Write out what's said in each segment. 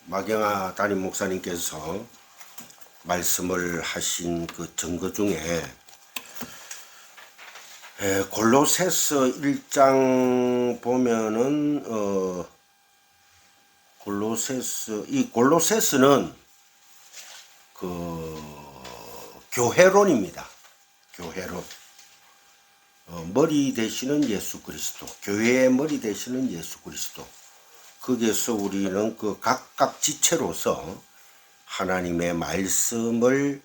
마경아 담임 목사님께서 말씀을 하신 그 증거 중에 골로새서 1장 보면은 골로새서는 그 교회론입니다. 교회론. 머리 되시는 예수 그리스도, 교회의 머리 되시는 예수 그리스도. 거기에서 우리는 그 각각 지체로서 하나님의 말씀을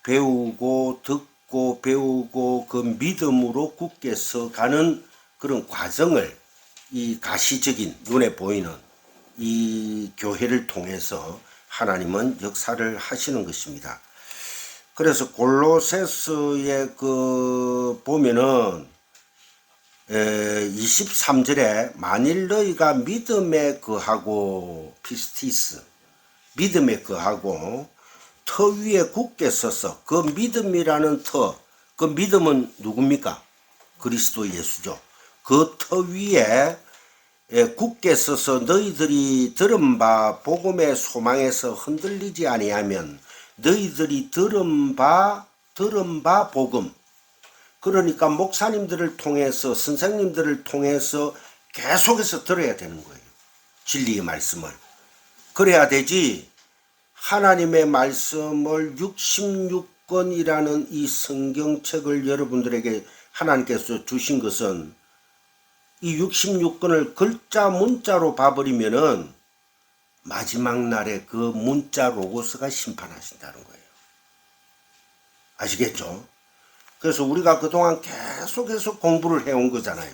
배우고 듣고 배우고 그 믿음으로 굳게 서가는 그런 과정을 이 가시적인 눈에 보이는 이 교회를 통해서 하나님은 역사를 하시는 것입니다. 그래서 골로새서에 그 보면은 23절에 만일 너희가 믿음에 거하고 피스티스 믿음에 거하고 터 위에 굳게 서서 그 믿음이라는 터, 그 믿음은 누굽니까? 그리스도 예수죠. 그 터 위에 굳게 서서 너희들이 들은 바 복음의 소망에서 흔들리지 아니하면 너희들이 들은 바 복음, 그러니까 목사님들을 통해서 선생님들을 통해서 계속해서 들어야 되는 거예요. 진리의 말씀을. 그래야 되지. 하나님의 말씀을 66권이라는 이 성경책을 여러분들에게 하나님께서 주신 것은 이 66권을 글자 문자로 봐버리면은 마지막 날에 그 문자 로고스가 심판하신다는 거예요. 아시겠죠? 그래서 우리가 그동안 계속해서 공부를 해온 거잖아요.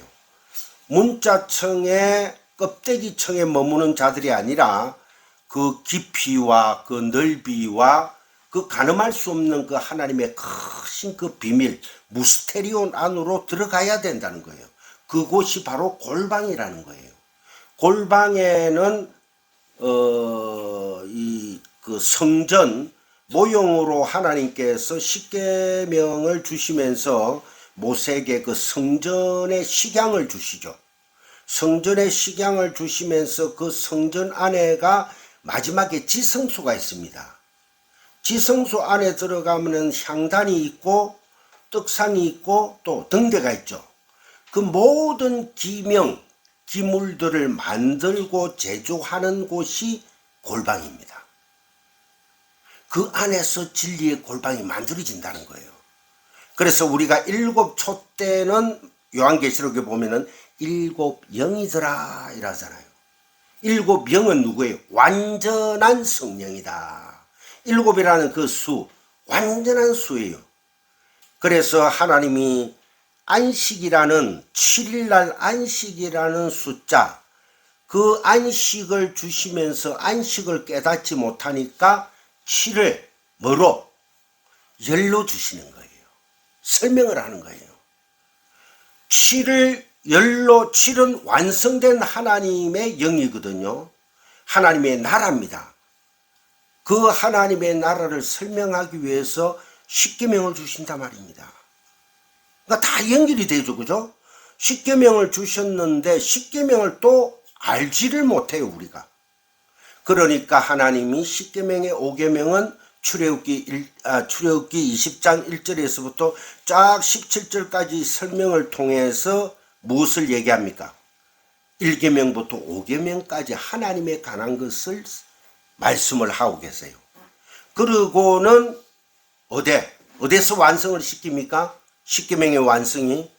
문자청에 껍데기청에 머무는 자들이 아니라 그 깊이와 그 넓이와 그 가늠할 수 없는 그 하나님의 크신 그 비밀 무스테리온 안으로 들어가야 된다는 거예요. 그곳이 바로 골방이라는 거예요. 골방에는 이 그 성전 모형으로 하나님께서 십계명을 주시면서 모세에게 그 성전의 식양을 주시죠. 성전의 식양을 주시면서 그 성전 안에가 마지막에 지성소가 있습니다. 지성소 안에 들어가면 향단이 있고 떡상이 있고 또 등대가 있죠. 그 모든 기물들을 만들고 제조하는 곳이 골방입니다. 그 안에서 진리의 골방이 만들어진다는 거예요. 그래서 우리가 일곱 초 때는 요한계시록에 보면은 일곱 영이더라 이러잖아요. 일곱 영은 누구예요? 완전한 성령이다. 일곱이라는 그 수, 완전한 수예요. 그래서 하나님이 안식이라는 7일날 안식이라는 숫자, 그 안식을 주시면서 안식을 깨닫지 못하니까 7을 뭐로? 열로 주시는 거예요. 설명을 하는 거예요. 7을 열로, 7은 완성된 하나님의 영이거든요. 하나님의 나라입니다. 그 하나님의 나라를 설명하기 위해서 십계명을 주신단 말입니다. 그러니까 다 연결이 되죠, 그죠? 십계명을 주셨는데 십계명을 또 알지를 못해요, 우리가. 그러니까 하나님이 십계명의 5계명은 출애굽기 20장 1절에서부터 쫙 17절까지 설명을 통해서 무엇을 얘기합니까? 1계명부터 5계명까지 하나님에 관한 것을 말씀을 하고 계세요. 그리고는 어디서 완성을 시킵니까? 십계명의 완성이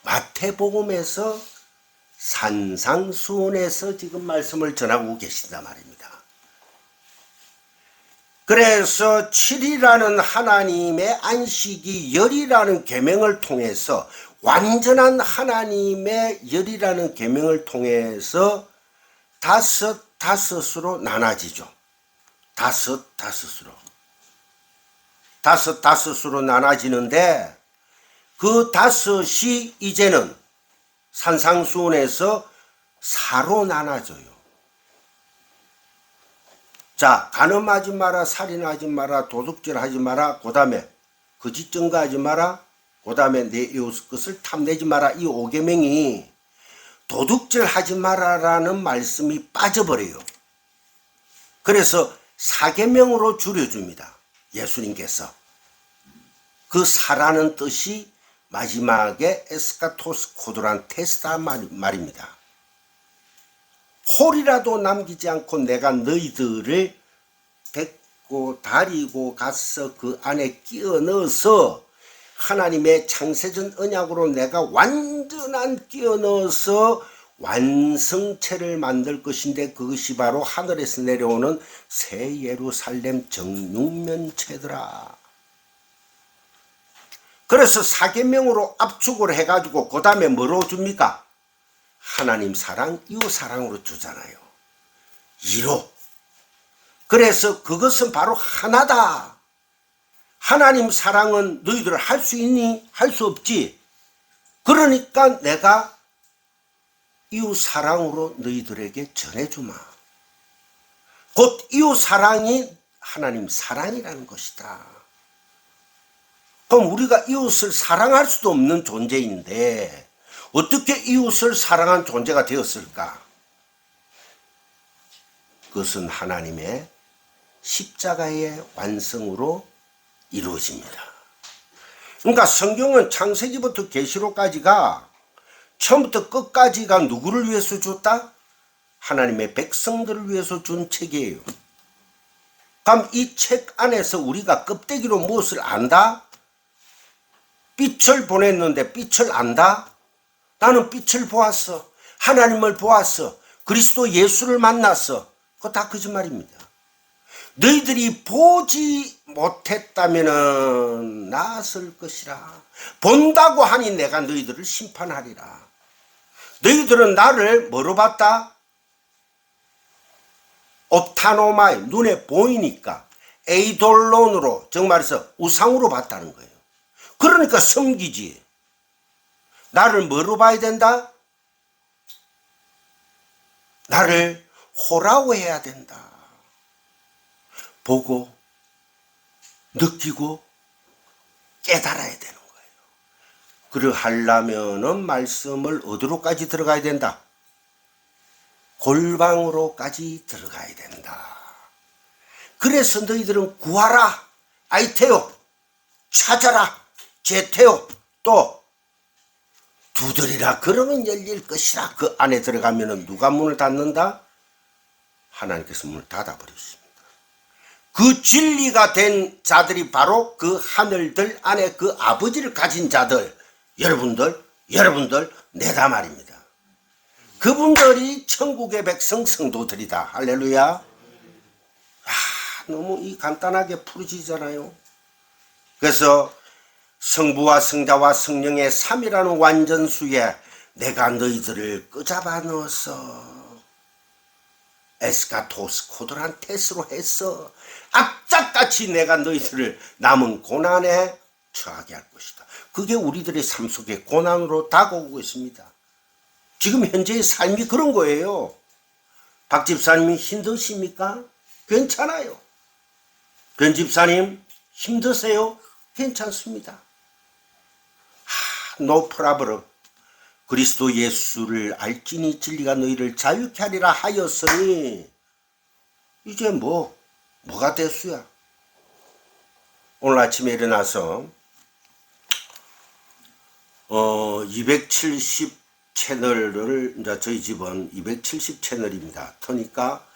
마태복음에서 산상수훈에서 지금 말씀을 전하고 계신단 말입니다. 그래서 7이라는 하나님의 안식이 열이라는 계명을 통해서 완전한 하나님의 열이라는 계명을 통해서 다섯으로 나눠지죠. 다섯으로 나눠지는데 그 다섯이 이제는 산상수훈에서 4로 나눠져요. 자, 간음하지 마라, 살인하지 마라, 도둑질하지 마라, 그 다음에 거짓 증거하지 마라, 그 다음에 내 이웃 것을 탐내지 마라. 이 5계명이 도둑질하지 마라라는 말씀이 빠져버려요. 그래서 사계명으로 줄여줍니다. 예수님께서. 그 사라는 뜻이 마지막에 에스카토스 코드란 테스다 말입니다. 홀이라도 남기지 않고 내가 너희들을 데리고 다리고 가서 그 안에 끼워 넣어서 하나님의 창세전 언약으로 내가 완전한 끼워 넣어서 완성체를 만들 것인데 그것이 바로 하늘에서 내려오는 새 예루살렘 정육면체더라. 그래서 사계명으로 압축을 해가지고 그 다음에 뭐로 줍니까? 하나님 사랑, 이웃 사랑으로 주잖아요. 2로. 그래서 그것은 바로 하나다. 하나님 사랑은 너희들 할 수 있니? 할 수 없지. 그러니까 내가 이웃 사랑으로 너희들에게 전해주마. 곧 이웃 사랑이 하나님 사랑이라는 것이다. 그럼 우리가 이웃을 사랑할 수도 없는 존재인데 어떻게 이웃을 사랑한 존재가 되었을까? 그것은 하나님의 십자가의 완성으로 이루어집니다. 그러니까 성경은 창세기부터 계시록까지가 처음부터 끝까지가 누구를 위해서 줬다? 하나님의 백성들을 위해서 준 책이에요. 그럼 이 책 안에서 우리가 껍데기로 무엇을 안다? 빛을 보냈는데 빛을 안다? 나는 빛을 보았어. 하나님을 보았어. 그리스도 예수를 만났어. 그거 다 거짓말입니다. 너희들이 보지 못했다면 나았을 것이라. 본다고 하니 내가 너희들을 심판하리라. 너희들은 나를 뭐로 봤다? 옵타노마이, 눈에 보이니까 에이돌론으로, 정말해서 우상으로 봤다는 거예요. 그러니까 섬기지. 나를 뭐로 봐야 된다? 나를 호라고 해야 된다. 보고 느끼고 깨달아야 되는 거예요. 그러하려면은 말씀을 어디로까지 들어가야 된다? 골방으로까지 들어가야 된다. 그래서 너희들은 구하라, 아이테오, 찾아라, 제테오, 또 두드리라, 그러면 열릴 것이라. 그 안에 들어가면은 누가 문을 닫는다? 하나님께서 문을 닫아버렸습니다. 그 진리가 된 자들이 바로 그 하늘들 안에 그 아버지를 가진 자들, 여러분들 내다 말입니다. 그분들이 천국의 백성 성도들이다. 할렐루야. 너무 이 간단하게 풀어지잖아요. 그래서 성부와 성자와 성령의 삼이라는 완전수에 내가 너희들을 끄잡아 넣어서 에스카토스 코드란 테스로 해서 악착같이 내가 너희들을 남은 고난에 처하게 할 것이다. 그게 우리들의 삶 속에 고난으로 다가오고 있습니다. 지금 현재의 삶이 그런 거예요. 박 집사님이 힘드십니까? 괜찮아요. 변 집사님 힘드세요? 괜찮습니다. 노 프라브럼. 그리스도 예수를 알지니 진리가 너희를 자유케 하리라 하였으니 이제 뭐가 됐수야. 오늘 아침에 일어나서 270 채널을, 이제 저희 집은 270 채널입니다. 그러니까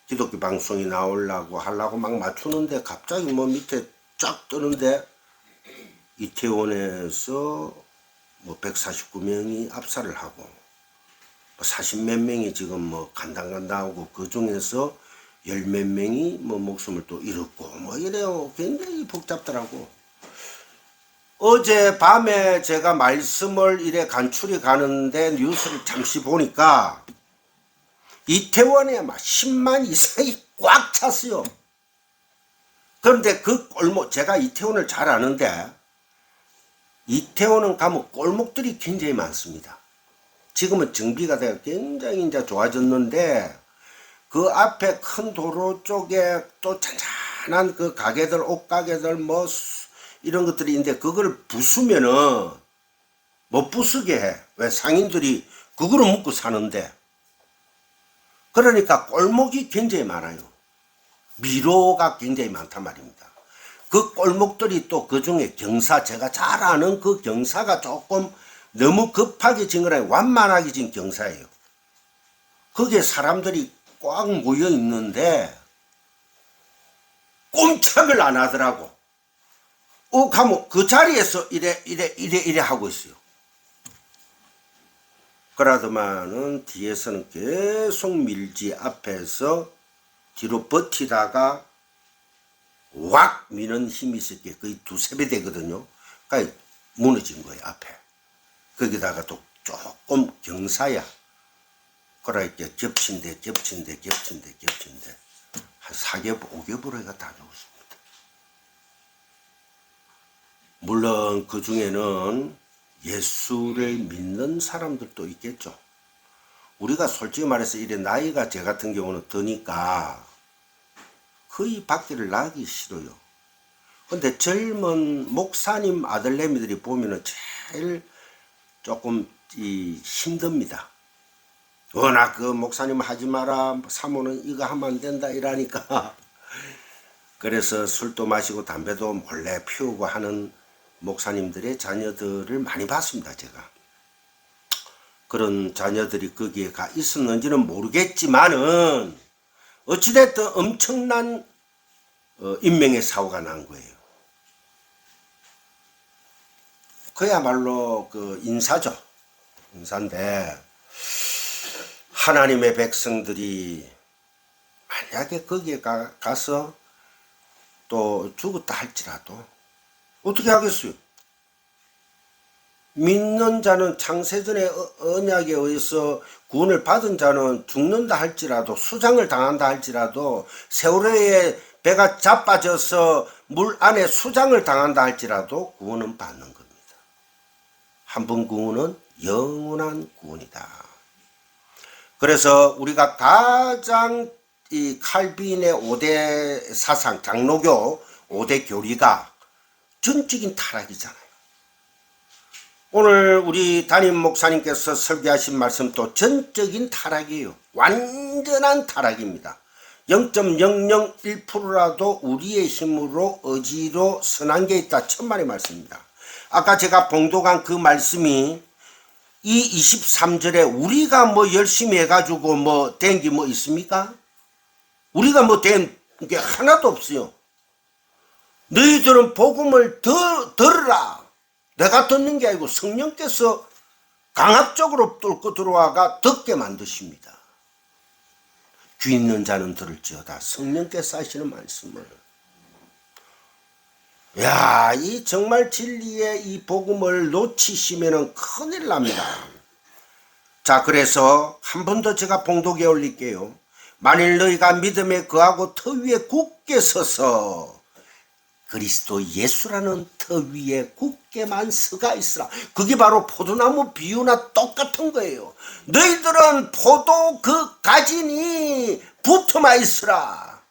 기독교 방송이 나오려고 하려고 막 맞추는데 갑자기 밑에 쫙 뜨는데 이태원에서 149명이 압살을 하고 40몇 명이 지금 간당간당하고 그 중에서 10몇 명이 목숨을 또 잃었고 이래요. 굉장히 복잡더라고. 어제 밤에 제가 말씀을 이래 간추리 가는데 뉴스를 잠시 보니까 이태원에 막 10만 이상이 꽉 찼어요. 그런데 그 골목, 제가 이태원을 잘 아는데 이태원은 가면 골목들이 굉장히 많습니다. 지금은 정비가 되어 굉장히 이제 좋아졌는데 그 앞에 큰 도로 쪽에 또 잔잔한 그 가게들, 옷가게들 이런 것들이 있는데 그걸 부수면은 못 부수게 해. 왜? 상인들이 그거를 먹고 사는데. 그러니까 골목이 굉장히 많아요. 미로가 굉장히 많단 말입니다. 그 꼴목들이 또 그 중에 경사, 제가 잘 아는 그 경사가 조금 너무 급하게 진 거라 완만하게 진 경사예요. 거기에 사람들이 꽉 모여 있는데 꼼짝을 안 하더라고. 가면 그 자리에서 이래 하고 있어요. 그러더만은 뒤에서는 계속 밀지 앞에서 뒤로 버티다가 왁 미는 힘이 있을 게 거의 2~3배 되거든요. 그러니까 무너진 거예요, 앞에. 거기다가 또 조금 경사야. 그러니까 겹친데 한 4겹, 5겹으로 해가 다 죽었습니다. 물론 그 중에는 예수를 믿는 사람들도 있겠죠. 우리가 솔직히 말해서 이래 나이가 제 같은 경우는 드니까 거의 밖에를 나가기 싫어요. 근데 젊은 목사님 아들내미들이 보면은 제일 조금 힘듭니다. 워낙 그 목사님 하지 마라, 사모는 이거 하면 안 된다 이러니까 그래서 술도 마시고 담배도 몰래 피우고 하는 목사님들의 자녀들을 많이 봤습니다. 제가 그런 자녀들이 거기에 가 있었는지는 모르겠지만은 어찌됐든 엄청난 인명의 사고가 난 거예요. 그야말로 그 인사죠. 인사인데 하나님의 백성들이 만약에 거기에 가서 또 죽었다 할지라도 어떻게 하겠어요? 믿는 자는 창세전의 언약에 의해서 구원을 받은 자는 죽는다 할지라도 수장을 당한다 할지라도 세월호에 배가 자빠져서 물 안에 수장을 당한다 할지라도 구원은 받는 겁니다. 한 번 구원은 영원한 구원이다. 그래서 우리가 가장 이 칼빈의 5대 사상, 장로교 5대 교리가 전적인 타락이잖아요. 오늘 우리 담임 목사님께서 설교하신 말씀도 전적인 타락이에요. 완전한 타락입니다. 0.001%라도 우리의 힘으로 의지로 선한 게 있다. 천만의 말씀입니다. 아까 제가 봉독한 그 말씀이 이 23절에 우리가 뭐 열심히 해가지고 뭐 된 게 뭐 있습니까? 우리가 뭐 된 게 하나도 없어요. 너희들은 복음을 들으라. 내가 듣는 게 아니고 성령께서 강압적으로 뚫고 들어와가 듣게 만드십니다. 귀 있는 자는 들을지어다. 성령께서 하시는 말씀을. 야, 이 정말 진리의 이 복음을 놓치시면은 큰일 납니다. 자, 그래서 한 번 더 제가 봉독에 올릴게요. 만일 너희가 믿음에 거하고 터 위에 굳게 서서 그리스도 예수라는 터 위에 굳게만 서가 있으라. 그게 바로 포도나무 비유나 똑같은 거예요. 너희들은 포도 그 가지니 붙어만 있으라.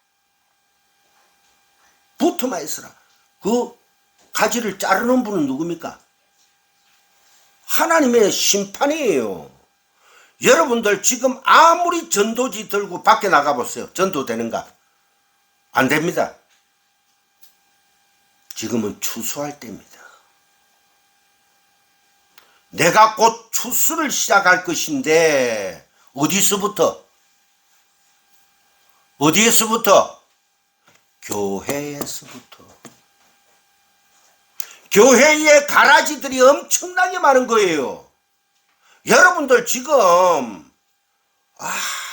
붙어만 있으라. 그 가지를 자르는 분은 누굽니까? 하나님의 심판이에요. 여러분들 지금 아무리 전도지 들고 밖에 나가보세요. 전도되는가? 안 됩니다. 지금은 추수할 때입니다. 내가 곧 추수를 시작할 것인데 어디서부터? 어디에서부터? 교회에서부터. 교회에 가라지들이 엄청나게 많은 거예요. 여러분들 지금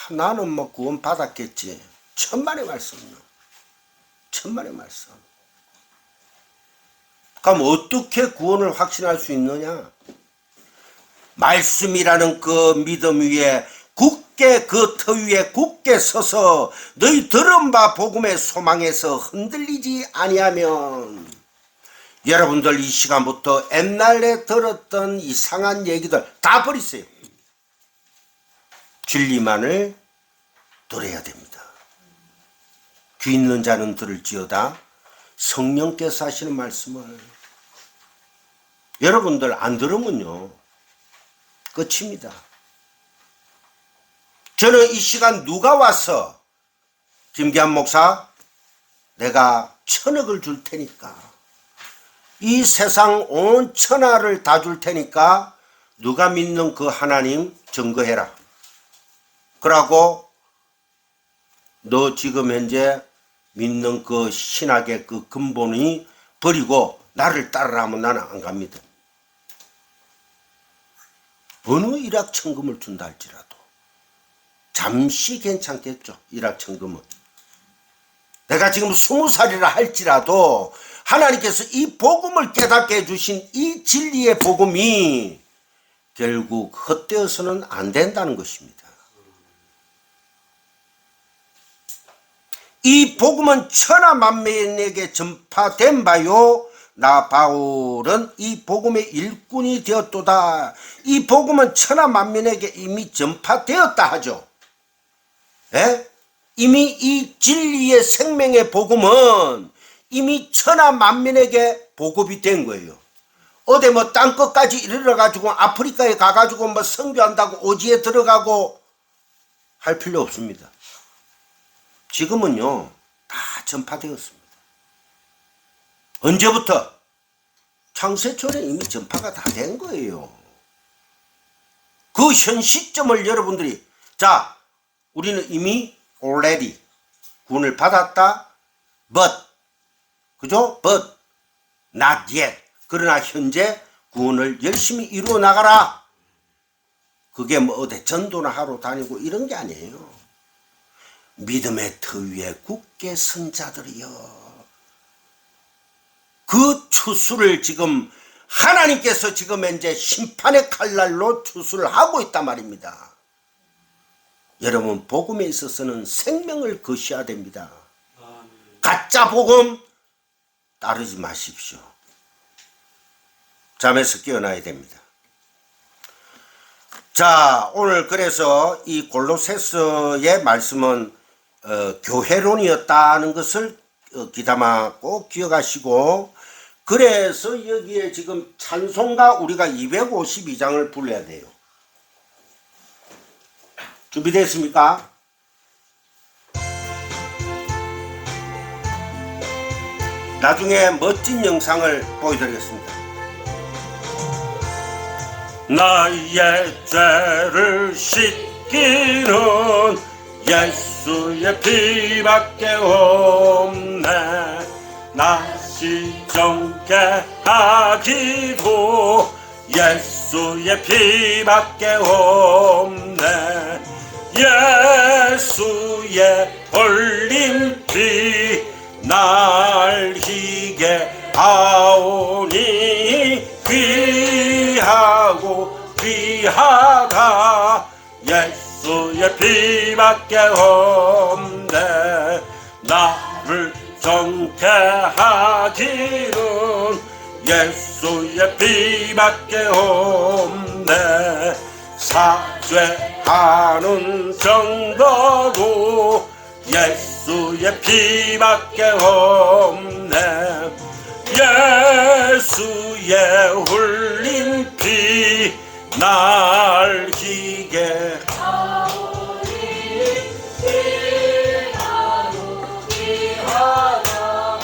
나는 뭐 구원 받았겠지. 천만의 말씀이요. 천만의 말씀. 그럼 어떻게 구원을 확신할 수 있느냐? 말씀이라는 그 믿음 위에 굳게 그 터 위에 굳게 서서 너희 들은 바 복음의 소망에서 흔들리지 아니하면 여러분들 이 시간부터 옛날에 들었던 이상한 얘기들 다 버리세요. 진리만을 들어야 됩니다. 귀 있는 자는 들을지어다. 성령께서 하시는 말씀을 여러분들 안 들으면요 끝입니다. 저는 이 시간 누가 와서 김기한 목사 내가 1,000억을 줄 테니까, 이 세상 온 천하를 다 줄 테니까 누가 믿는 그 하나님 증거해라. 그러고 너 지금 현재 믿는 그 신학의 그 근본이 버리고 나를 따르라 하면 나는 안 갑니다. 어느 일확천금을 준다 할지라도 잠시 괜찮겠죠. 일확천금은. 내가 지금 20살이라 할지라도 하나님께서 이 복음을 깨닫게 해주신 이 진리의 복음이 결국 헛되어서는 안 된다는 것입니다. 이 복음은 천하 만민에게 전파된 바요. 나 바울은 이 복음의 일꾼이 되었도다. 이 복음은 천하 만민에게 이미 전파되었다 하죠. 예? 이미 이 진리의 생명의 복음은 이미 천하 만민에게 보급이 된 거예요. 어디 뭐 땅끝까지 이르러가지고 아프리카에 가가지고 뭐 선교한다고 오지에 들어가고 할 필요 없습니다. 지금은요 다 전파되었습니다. 언제부터? 창세전에 이미 전파가 다 된 거예요. 그 현 시점을 여러분들이, 자, 우리는 이미 already 구원을 받았다. but, 그죠? but not yet. 그러나 현재 구원을 열심히 이루어 나가라. 그게 뭐 어디 전도나 하러 다니고 이런 게 아니에요. 믿음의 터 위에 굳게 선 자들이여. 그 추수를 지금 하나님께서 지금 현재 심판의 칼날로 추수를 하고 있단 말입니다. 여러분, 복음에 있어서는 생명을 거셔야 됩니다. 가짜 복음 따르지 마십시오. 잠에서 깨어나야 됩니다. 자, 오늘 그래서 이 골로새서의 말씀은 교회론이었다는 것을 귀담아 꼭 기억하시고, 그래서 여기에 지금 찬송가 우리가 252장을 불러야 돼요. 준비됐습니까? 나중에 멋진 영상을 보여드리겠습니다. 나의 죄를 씻기는 예수의 피밖에 없네. 다시 정케 하기도 예수의 피밖에 없네. 예수의 흘린 피 날 희게 하오니 귀하고 귀하다. 예수의 피밖에 없네. 나를 정케 하기는 예수의 피밖에 없네. 사죄하는 정도로 예수의 피밖에 없네. 예수의 흘린 피 날 희게 하오니 귀하고 귀하다.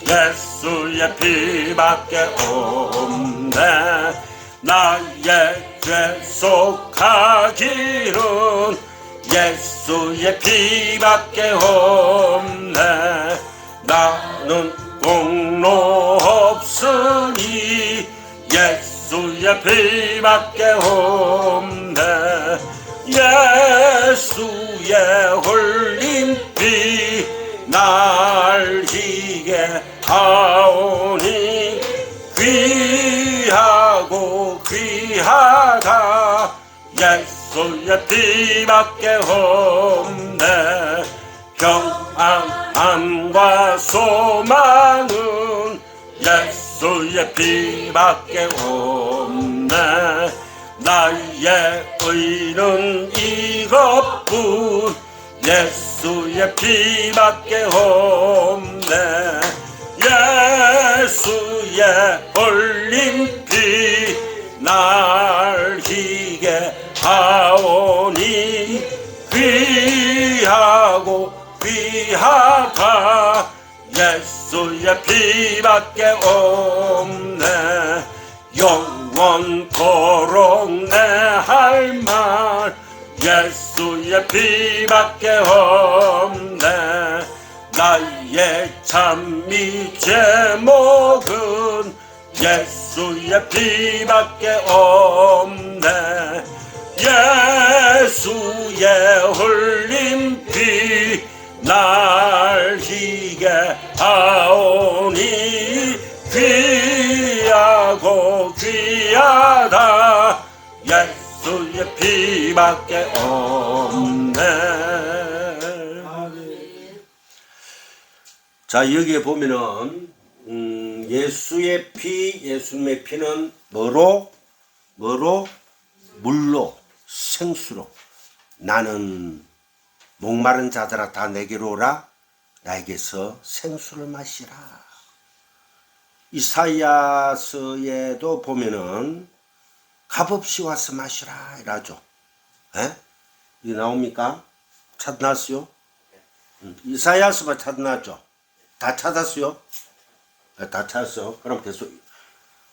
예수의 피밖에 없네. 나의 죄 속하기는 예수의 피밖에 없네. 나는 공로 없으니 예수의 피밖에 없네. 예수의 흘린 피 날 희게 하오니 귀하고 귀하다. 예수의 피밖에 없네. 평안함과 소망은 예수의 피밖에 없네. 나의 의는 이것뿐 예수의 피밖에 없네. 예수의 흘린 피 날 희게 하오니 귀하고 귀하다. 예수의 피밖에 없네. 영원토록 내 할 말 예수의 피밖에 없네. 나의 찬미 제목은 예수의 피밖에 없네. 예수의 흘린 피 날 희게 하오니 귀하고 귀하다. 예수의 피밖에 없네. 자, 여기에 보면은 예수의 피, 예수님의 피는 뭐로? 물로, 생수로. 나는 목마른 자들아 다 내게로 오라. 나에게서 생수를 마시라. 이사야서에도 보면은 값없이 와서 마시라 이라죠. 에? 이게 나옵니까? 찾았어요? 이사야서만 찾았죠? 다 찾았어요? 다 찾았어. 그럼 계속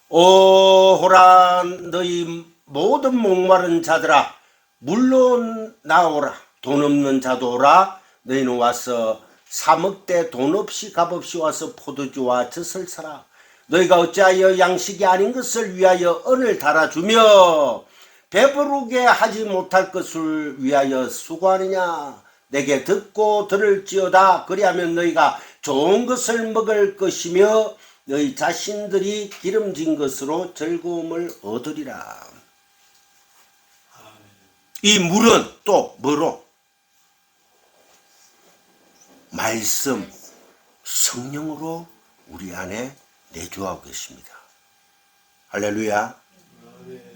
오호라 너희 모든 목마른 자들아 물로 나오라. 돈 없는 자도 오라. 너희는 와서 사먹되 돈 없이 값없이 와서 포도주와 젖을 사라. 너희가 어찌하여 양식이 아닌 것을 위하여 은을 달아주며 배부르게 하지 못할 것을 위하여 수고하느냐. 내게 듣고 들을지어다. 그리하면 너희가 좋은 것을 먹을 것이며 너희 자신들이 기름진 것으로 즐거움을 얻으리라. 이 물은 또 뭐로? 말씀, 성령으로 우리 안에 내주하고 계십니다. 할렐루야.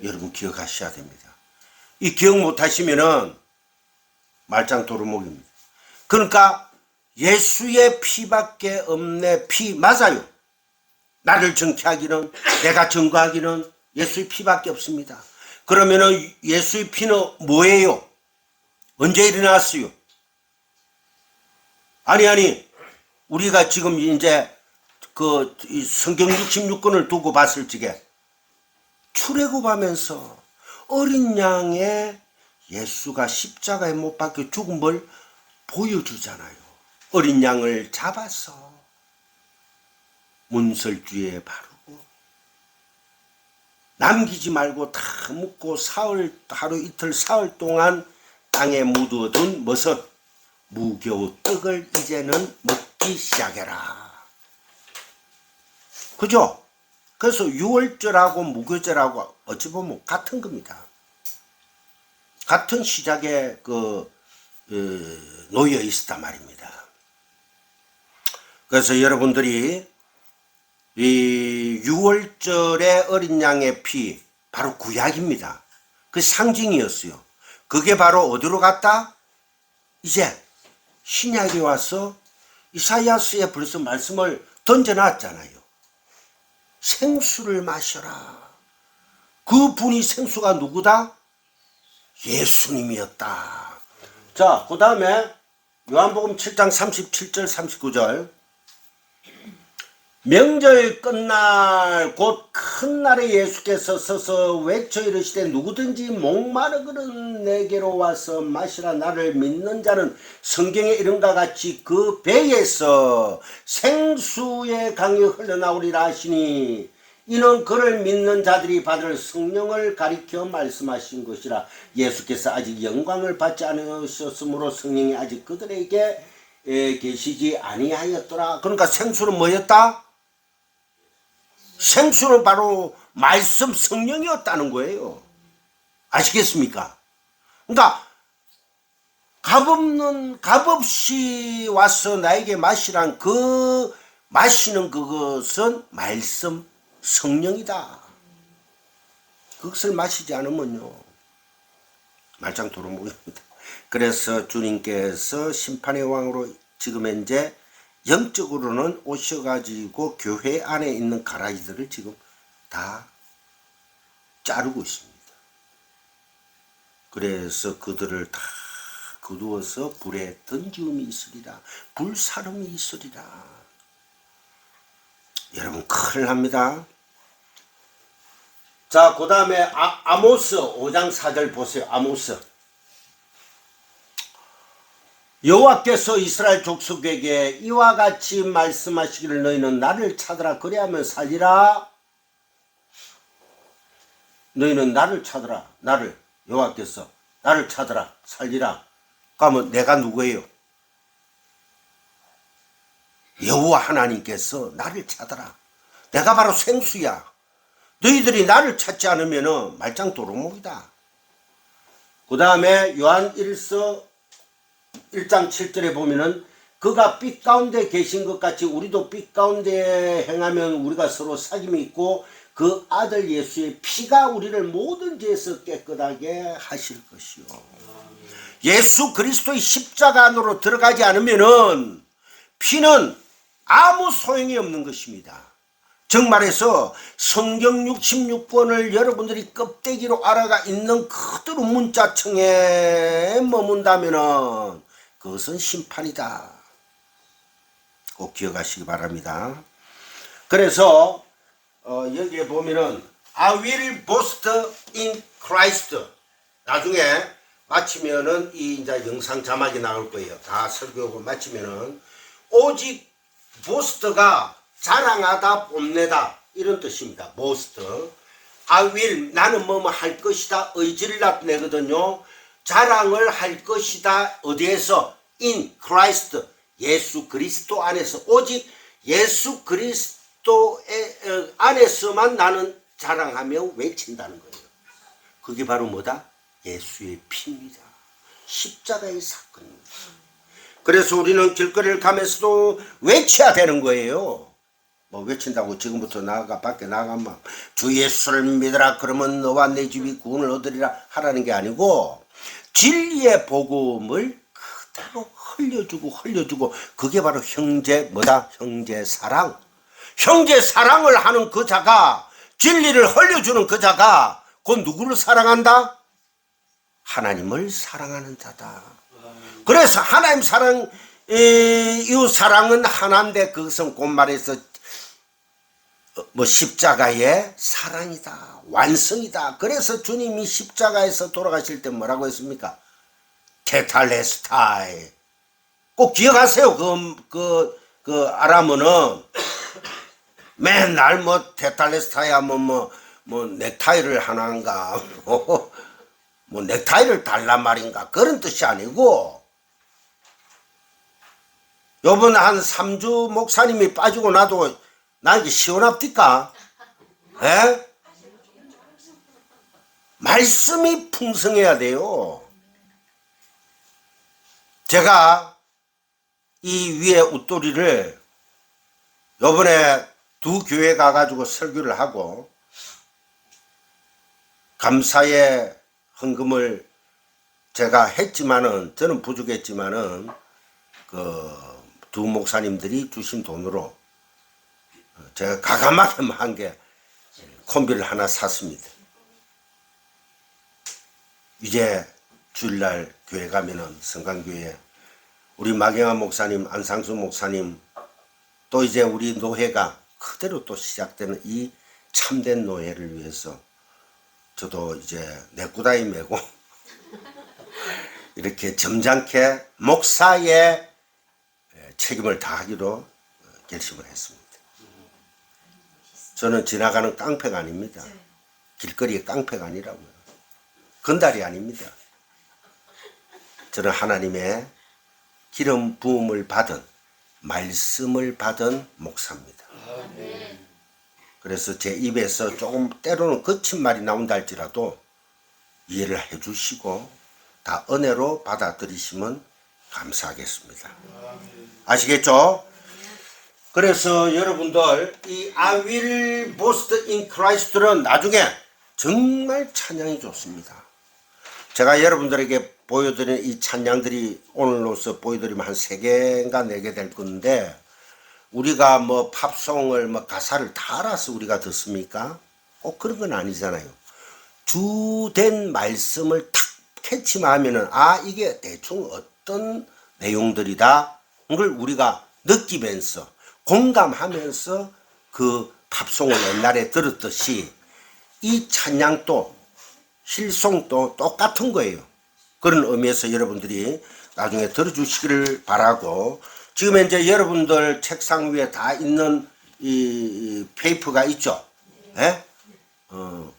여러분 기억하셔야 됩니다. 이 기억 못하시면은 말짱 도루묵입니다. 그러니까 예수의 피밖에 없네. 피 맞아요. 나를 정케하기는, 내가 증거하기는 예수의 피밖에 없습니다. 그러면은 예수의 피는 뭐예요? 언제 일어났어요? 아니 우리가 지금 이제 그 성경 66권을 두고 봤을 적에 출애굽하면서 어린 양의 예수가 십자가에 못 박혀 죽음을 보여주잖아요. 어린 양을 잡아서 문설주에 바르고 남기지 말고 다 묻고 하루 이틀 사흘 동안 땅에 묻어둔 무슨 무교우 떡을 이제는 먹기 시작해라. 그죠? 그래서 유월절하고 무교절하고 어찌 보면 같은 겁니다. 같은 시작에 놓여 있었단 말입니다. 그래서 여러분들이 이 유월절의 어린 양의 피 바로 구약입니다. 그 상징이었어요. 그게 바로 어디로 갔다? 이제 신약에 와서 이사야서에 벌써 말씀을 던져놨잖아요. 생수를 마셔라. 그 분이 생수가 누구다? 예수님이었다. 자, 그 다음에 요한복음 7장 37절 39절 명절 끝날 곧 큰 날에 예수께서 서서 외쳐 이르시되 누구든지 목마르거든 내게로 와서 마시라. 나를 믿는 자는 성경에 이른과 같이 그 배에서 생수의 강이 흘러나오리라 하시니 이는 그를 믿는 자들이 받을 성령을 가리켜 말씀하신 것이라. 예수께서 아직 영광을 받지 않으셨으므로 성령이 아직 그들에게 계시지 아니하였더라. 그러니까 생수는 뭐였다? 생수는 바로 말씀 성령이었다는 거예요. 아시겠습니까? 그러니까 값없이 와서 나에게 마시란 그 마시는 그것은 말씀 성령이다. 그것을 마시지 않으면요 말짱 도루묵입니다. 그래서 주님께서 심판의 왕으로 지금 현재 영적으로는 오셔가지고 교회 안에 있는 가라지들을 지금 다 자르고 있습니다. 그래서 그들을 다 거두어서 불에 던지움이 있으리라. 불사름이 있으리라. 여러분 큰일 납니다. 자, 그 다음에 아모스 5장 4절 보세요. 아모스. 여호와께서 이스라엘 족속에게 이와 같이 말씀하시기를 너희는 나를 찾으라 그리하면 살리라. 너희는 나를 찾으라. 나를 여호와께서 나를 찾으라 살리라. 그러면 내가 누구예요? 여호와 하나님께서 나를 찾으라. 내가 바로 생수야. 너희들이 나를 찾지 않으면 말짱 도루묵이다. 그 다음에 요한 1서 1장 7절에 보면은 그가 빛 가운데 계신 것 같이 우리도 빛 가운데 행하면 우리가 서로 사귐이 있고 그 아들 예수의 피가 우리를 모든 죄에서 깨끗하게 하실 것이요. 예수 그리스도의 십자가 안으로 들어가지 않으면은 피는 아무 소용이 없는 것입니다. 즉 말해서 성경 66권을 여러분들이 껍데기로 알아가 있는 그대로 문자청에 머문다면은 그것은 심판이다. 꼭 기억하시기 바랍니다. 그래서 여기에 보면은 I will boast in Christ. 나중에 마치면은 이 이제 영상 자막이 나올 거예요. 다 설교하고 마치면은 오직 boast가 자랑하다, 뽐내다 이런 뜻입니다. boast. I will 나는 뭐뭐 할 것이다. 의지를 나타내거든요. 자랑을 할 것이다. 어디에서? in Christ. 예수 그리스도 안에서. 오직 예수 그리스도의 안에서만 나는 자랑하며 외친다는 거예요. 그게 바로 뭐다? 예수의 피입니다. 십자가의 사건입니다. 그래서 우리는 길거리를 가면서도 외쳐야 되는 거예요. 뭐 외친다고 지금부터 밖에 나가면 주 예수를 믿으라 그러면 너와 내 집이 구원을 얻으리라 하라는 게 아니고 진리의 복음을 그대로 흘려주고 그게 바로 형제 뭐다? 형제 사랑. 형제 사랑을 하는 그 자가 진리를 흘려주는 그 자가 곧 누구를 사랑한다? 하나님을 사랑하는 자다. 그래서 하나님 사랑 이 사랑은 하나인데 그것은 곧 말해서 십자가의 사랑이다. 완성이다. 그래서 주님이 십자가에서 돌아가실 때 뭐라고 했습니까? 테탈레스타이. 꼭 기억하세요. 그 아람어는 맨날 뭐 테탈레스타이 하면 뭐 넥타이를 하나인가 뭐 넥타이를 달란 말인가 그런 뜻이 아니고 요번 한 3주 목사님이 빠지고 나도 나 이게 시원합니까? 에? 말씀이 풍성해야 돼요. 제가 이 위에 웃돌이를 요번에 두 교회 가가지고 설교를 하고 감사의 헌금을 제가 했지만은 저는 부족했지만은 그 두 목사님들이 주신 돈으로 제가 가감하게 한 게 콤비를 하나 샀습니다. 이제 주일날 교회 가면은 성강교회 우리 마경환 목사님, 안상수 목사님 또 이제 우리 노회가 그대로 또 시작되는 이 참된 노회를 위해서 저도 이제 내꾸다이 메고 이렇게 점잖게 목사의 책임을 다하기로 결심을 했습니다. 저는 지나가는 깡패가 아닙니다. 길거리의 깡패가 아니라고요. 건달이 아닙니다. 저는 하나님의 기름 부음을 받은 말씀을 받은 목사입니다. 그래서 제 입에서 조금 때로는 거친 말이 나온다 할지라도 이해를 해 주시고 다 은혜로 받아들이시면 감사하겠습니다. 아시겠죠? 그래서 여러분들 이 I will boast in Christ는 나중에 정말 찬양이 좋습니다. 제가 여러분들에게 보여드린 이 찬양들이 오늘로서 보여드리면 한 3개인가 4개 될 건데 우리가 뭐 팝송을 뭐 가사를 다 알아서 우리가 듣습니까? 꼭 그런 건 아니잖아요. 주된 말씀을 탁 캐치만 하면은 이게 대충 어떤 내용들이다 걸 우리가 느끼면서 공감하면서 그 팝송을 옛날에 들었듯이 이 찬양도 힐송도 똑같은 거예요. 그런 의미에서 여러분들이 나중에 들어주시기를 바라고, 지금 현재 여러분들 책상 위에 다 있는 이 페이퍼가 있죠. 예?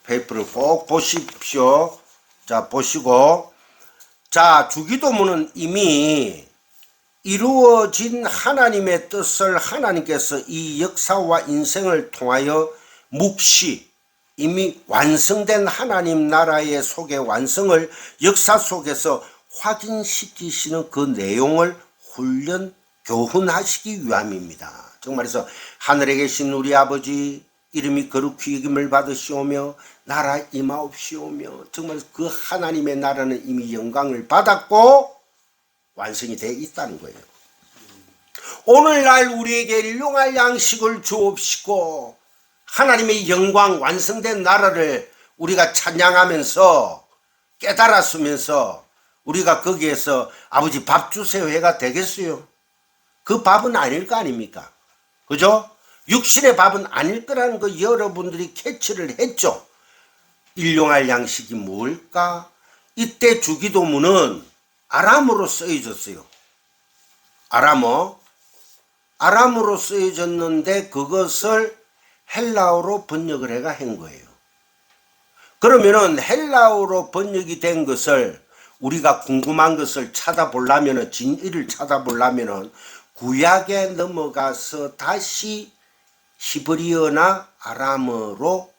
페이퍼를 꼭 보십시오. 자, 보시고, 자, 주기도문은 이미 이루어진 하나님의 뜻을 하나님께서 이 역사와 인생을 통하여 묵시, 이미 완성된 하나님 나라의 속의 완성을 역사 속에서 확인시키시는 그 내용을 훈련, 교훈하시기 위함입니다. 정말해서 하늘에 계신 우리 아버지 이름이 거룩히 여김을 받으시오며 나라 임하옵시오며, 정말 그 하나님의 나라는 이미 영광을 받았고 완성이 되어 있다는 거예요. 오늘날 우리에게 일용할 양식을 주옵시고, 하나님의 영광 완성된 나라를 우리가 찬양하면서 깨달았으면서 우리가 거기에서 아버지 밥 주세요 해가 되겠어요? 그 밥은 아닐 거 아닙니까? 그죠? 육신의 밥은 아닐 거라는 거 여러분들이 캐치를 했죠. 일용할 양식이 뭘까? 이때 주기도문은 아람어로 쓰여졌어요. 아람어로 쓰여졌는데 그것을 헬라어로 번역을 해가 한 거예요. 그러면은 헬라어로 번역이 된 것을 우리가 궁금한 것을 찾아보려면은, 진리를 찾아보려면은 구약에 넘어가서 다시 히브리어나 아람어로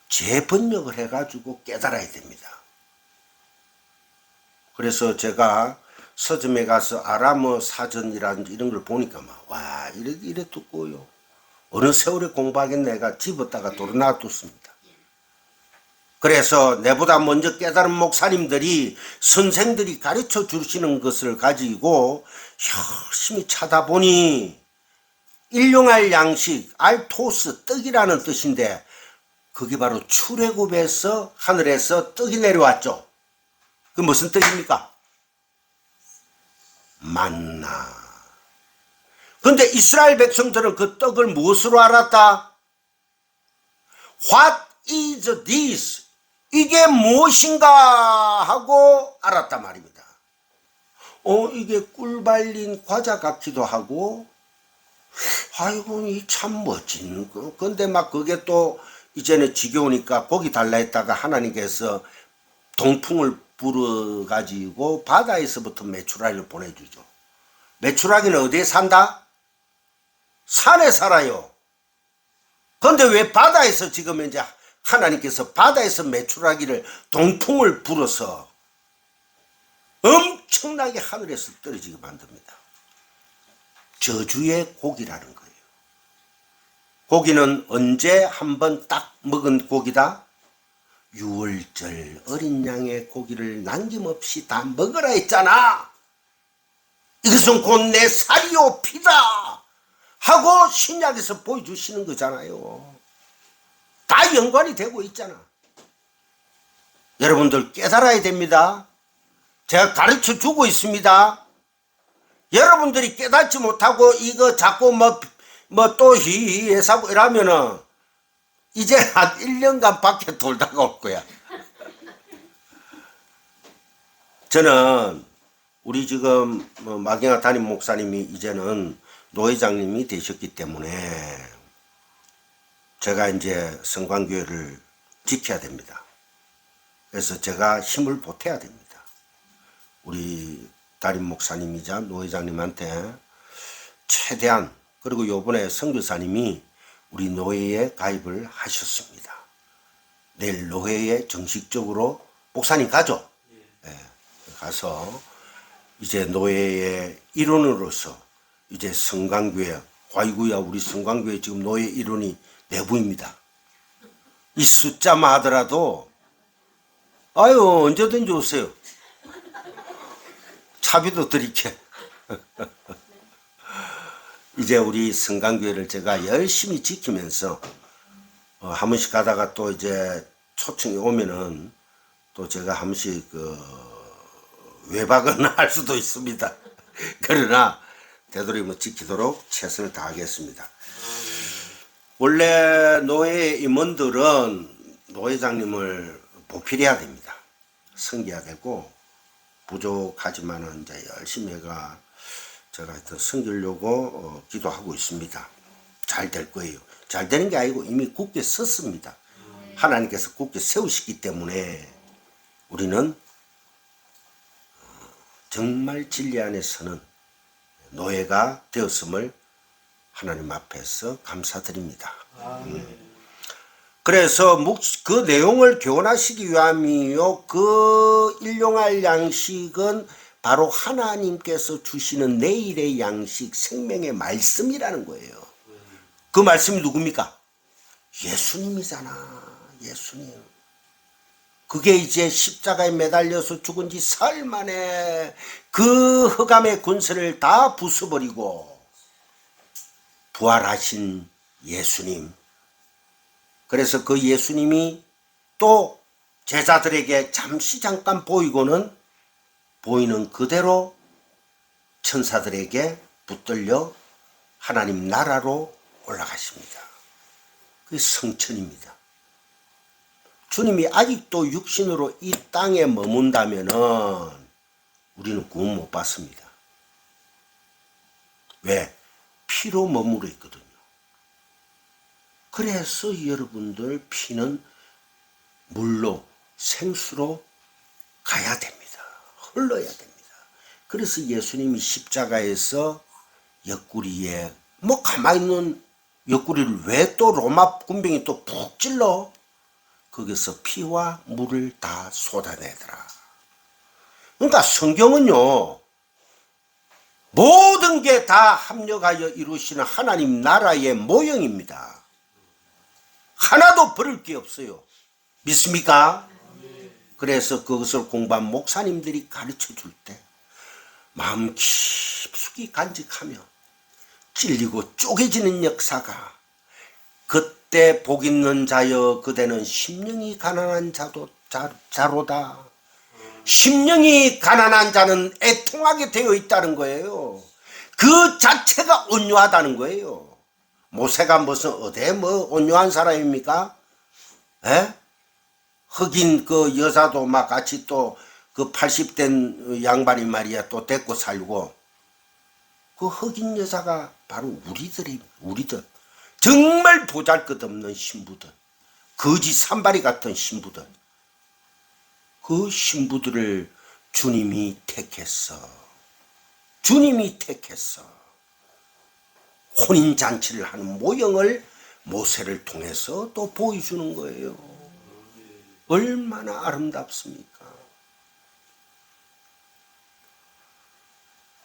재번역을 해가지고 깨달아야 됩니다. 그래서 제가 서점에 가서 아람어 사전이라든지 이런 걸 보니까 와, 이래 두꺼워요. 어느 세월에 공부하겠네 내가 집었다가 도로 놔뒀습니다. 그래서 내보다 먼저 깨달은 목사님들이, 선생들이 가르쳐 주시는 것을 가지고 열심히 찾아보니 일용할 양식, 알토스, 떡이라는 뜻인데 그게 바로 출애굽에서 하늘에서 떡이 내려왔죠. 그 무슨 떡입니까? 만나. 그런데 이스라엘 백성들은 그 떡을 무엇으로 알았다? What is this? 이게 무엇인가 하고 알았단 말입니다. 이게 꿀 발린 과자 같기도 하고, 아이고, 이 참 멋진 거. 근데 막 그게 또 이제는 지겨우니까 고기 달라 했다가 하나님께서 동풍을 불어가지고 바다에서부터 메추라기를 보내주죠. 메추라기는 어디에 산다? 산에 살아요. 그런데 왜 바다에서 지금 이제 하나님께서 바다에서 메추라기를 동풍을 불어서 엄청나게 하늘에서 떨어지게 만듭니다. 저주의 고기라는 거예요. 고기는 언제 한번 딱 먹은 고기다? 유월절 어린 양의 고기를 남김없이 다 먹으라 했잖아. 이것은 곧 내 살이요 피다 하고 신약에서 보여주시는 거잖아요. 다 연관이 되고 있잖아. 여러분들 깨달아야 됩니다. 제가 가르쳐 주고 있습니다. 여러분들이 깨닫지 못하고 이거 자꾸 또 히히해사고 이러면은 이제 한 1년간 밖에 돌다가 올 거야. 저는 우리 지금 마경아 담임 목사님이 이제는 노회장님이 되셨기 때문에 제가 이제 성광교회를 지켜야 됩니다. 그래서 제가 힘을 보태야 됩니다. 우리 담임 목사님이자 노회장님한테 최대한, 그리고 요번에 선교사님이 우리 노회에 가입을 하셨습니다. 내일 노회에 정식적으로 목사님 가죠? 네, 가서 이제 노회의 일원으로서 이제 성광교회, 아이고야 우리 성광교회 지금 노회 일원이 내부입니다. 이 숫자만 하더라도 아유 언제든지 오세요. 차비도 드릴게. 이제 우리 성광교회를 제가 열심히 지키면서 한 번씩 가다가 또 이제 초청이 오면은 또 제가 한 번씩 외박은 할 수도 있습니다. 그러나 되도록이면 지키도록 최선을 다하겠습니다. 원래 노예 임원들은 노회장님을 보필해야 됩니다. 섬겨야 되고, 부족하지만은 이제 열심히 해가 제가 하여튼 섬기려고 기도하고 있습니다. 잘 될 거예요. 잘 되는 게 아니고 이미 굳게 섰습니다. 하나님께서 굳게 세우시기 때문에 우리는 정말 진리 안에서는 노예가 되었음을 하나님 앞에서 감사드립니다. 그래서 그 내용을 교훈하시기 위함이요, 그 일용할 양식은 바로 하나님께서 주시는 내일의 양식, 생명의 말씀이라는 거예요. 그 말씀이 누굽니까? 예수님이잖아. 예수님. 그게 이제 십자가에 매달려서 죽은 지 사흘 만에 그 흑암의 권세를 다 부숴버리고 부활하신 예수님. 그래서 그 예수님이 또 제자들에게 잠깐 보이고는 보이는 그대로 천사들에게 붙들려 하나님 나라로 올라가십니다. 그게 성천입니다. 주님이 아직도 육신으로 이 땅에 머문다면은 우리는 구원 못 받습니다. 왜? 피로 머무르 있거든요. 그래서 여러분들 피는 물로, 생수로 가야 됩니다. 흘러야 됩니다. 그래서 예수님이 십자가에서 옆구리에 가만히 있는 옆구리를 왜 또 로마 군병이 또 푹 찔러? 거기서 피와 물을 다 쏟아내더라. 그러니까 성경은요, 모든 게 다 합력하여 이루시는 하나님 나라의 모형입니다. 하나도 버릴 게 없어요. 믿습니까? 그래서 그것을 공부한 목사님들이 가르쳐 줄 때 마음 깊숙이 간직하며 찔리고 쪼개지는 역사가, 그때 복 있는 자여 그대는 심령이 가난한 자로다. 심령이 가난한 자는 애통하게 되어 있다는 거예요. 그 자체가 온유하다는 거예요. 모세가 무슨 어디 온유한 사람입니까? 에? 흑인 그 여자도 막 같이 또 그 80된 양반이 말이야 또 데리고 살고, 그 흑인 여자가 바로 우리들 정말 보잘것없는 신부들, 거지 산발이 같은 신부들, 그 신부들을 주님이 택했어. 혼인잔치를 하는 모형을 모세를 통해서 또 보여주는 거예요. 얼마나 아름답습니까?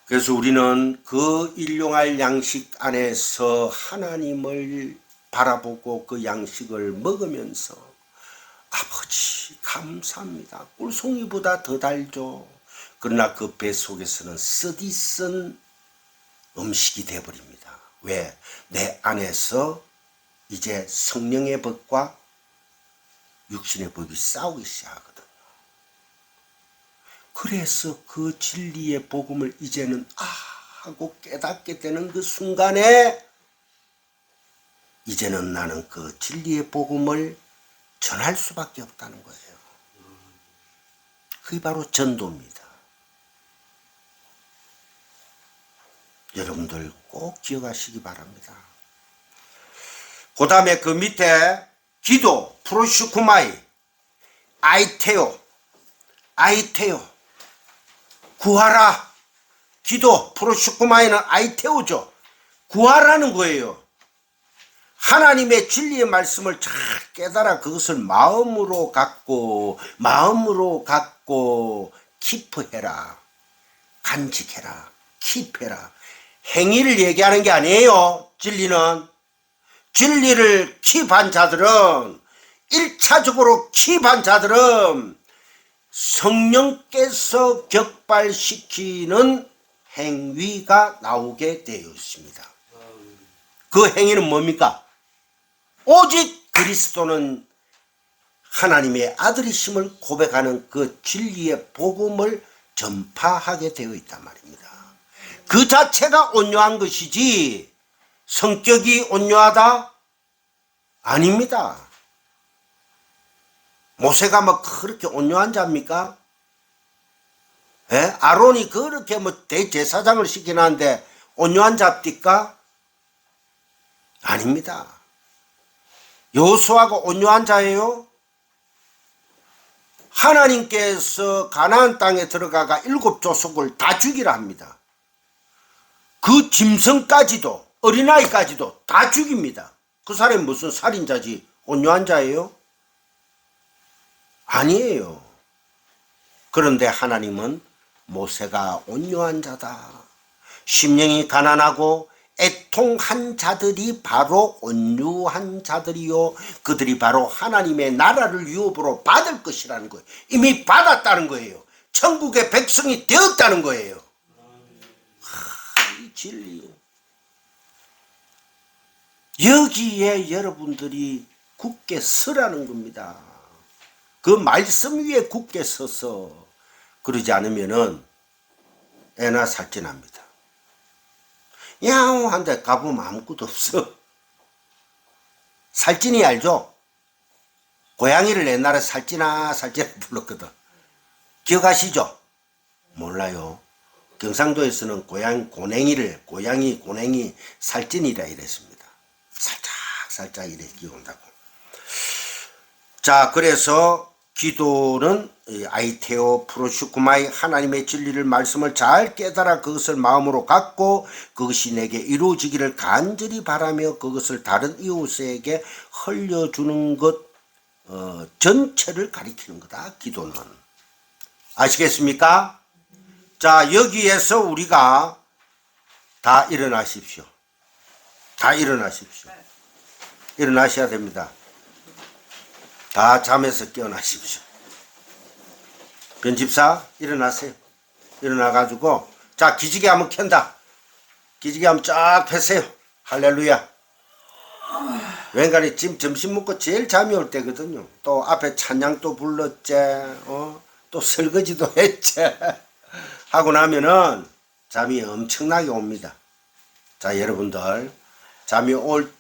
그래서 우리는 그 일용할 양식 안에서 하나님을 바라보고 그 양식을 먹으면서 아버지 감사합니다. 꿀송이보다 더 달죠. 그러나 그 배 속에서는 쓰디쓴 음식이 되어버립니다. 왜? 내 안에서 이제 성령의 법과 육신의 법이 싸우기 시작하거든요. 그래서 그 진리의 복음을 이제는 하고 깨닫게 되는 그 순간에 이제는 나는 그 진리의 복음을 전할 수밖에 없다는 거예요. 그게 바로 전도입니다. 여러분들 꼭 기억하시기 바랍니다. 그 다음에 그 밑에 기도, 프로슈쿠마이, 아이테오, 구하라. 기도, 프로슈쿠마이는 아이테오죠. 구하라는 거예요. 하나님의 진리의 말씀을 잘 깨달아 그것을 마음으로 갖고 키프해라. 간직해라. 킵해라. 행위를 얘기하는 게 아니에요. 진리를 킵한 자들은, 1차적으로 킵한 자들은 성령께서 격발시키는 행위가 나오게 되어 있습니다. 그 행위는 뭡니까? 오직 그리스도는 하나님의 아들이심을 고백하는 그 진리의 복음을 전파하게 되어 있단 말입니다. 그 자체가 온유한 것이지 성격이 온유하다? 아닙니다. 모세가 뭐 그렇게 온유한 자입니까? 예? 아론이 그렇게 뭐 대제사장을 시키는데 온유한 자입니까? 아닙니다. 여호수아가 온유한 자예요? 하나님께서 가나안 땅에 들어가가 7 족속을 다 죽이라 합니다. 그 짐승까지도 어린아이까지도 다 죽입니다. 그 사람이 무슨 살인자지 온유한 자예요? 아니에요. 그런데 하나님은 모세가 온유한 자다. 심령이 가난하고 애통한 자들이 바로 온유한 자들이요. 그들이 바로 하나님의 나라를 유업으로 받을 것이라는 거예요. 이미 받았다는 거예요. 천국의 백성이 되었다는 거예요. 이 진리. 여기에 여러분들이 굳게 서라는 겁니다. 그 말씀 위에 굳게 서서 그러지 않으면은 애나 살찐합니다. 야옹 한데 가보면 아무것도 없어. 살찐이 알죠? 고양이를 옛날에 살찐아 불렀거든. 기억하시죠? 몰라요. 경상도에서는 고양이 고냉이 살찐이라 이랬습니다. 살짝 이래 끼운다고. 자, 그래서 기도는 아이테오 프로슈쿠마이 하나님의 진리를 말씀을 잘 깨달아 그것을 마음으로 갖고 그것이 내게 이루어지기를 간절히 바라며 그것을 다른 이웃에게 흘려주는 것 전체를 가리키는 거다. 기도는. 아시겠습니까? 자, 여기에서 우리가 다 일어나십시오. 다 일어나십시오. 일어나셔야 됩니다. 다 잠에서 깨어나십시오. 변집사 일어나세요. 일어나가지고 자, 기지개 한번 켠다. 기지개 한번 쫙 펴세요. 할렐루야. 왠가니 지금 점심 먹고 제일 잠이 올 때거든요. 또 앞에 찬양도 불렀지, 또 설거지도 했지 하고 나면은 잠이 엄청나게 옵니다. 자, 여러분들 잠이 올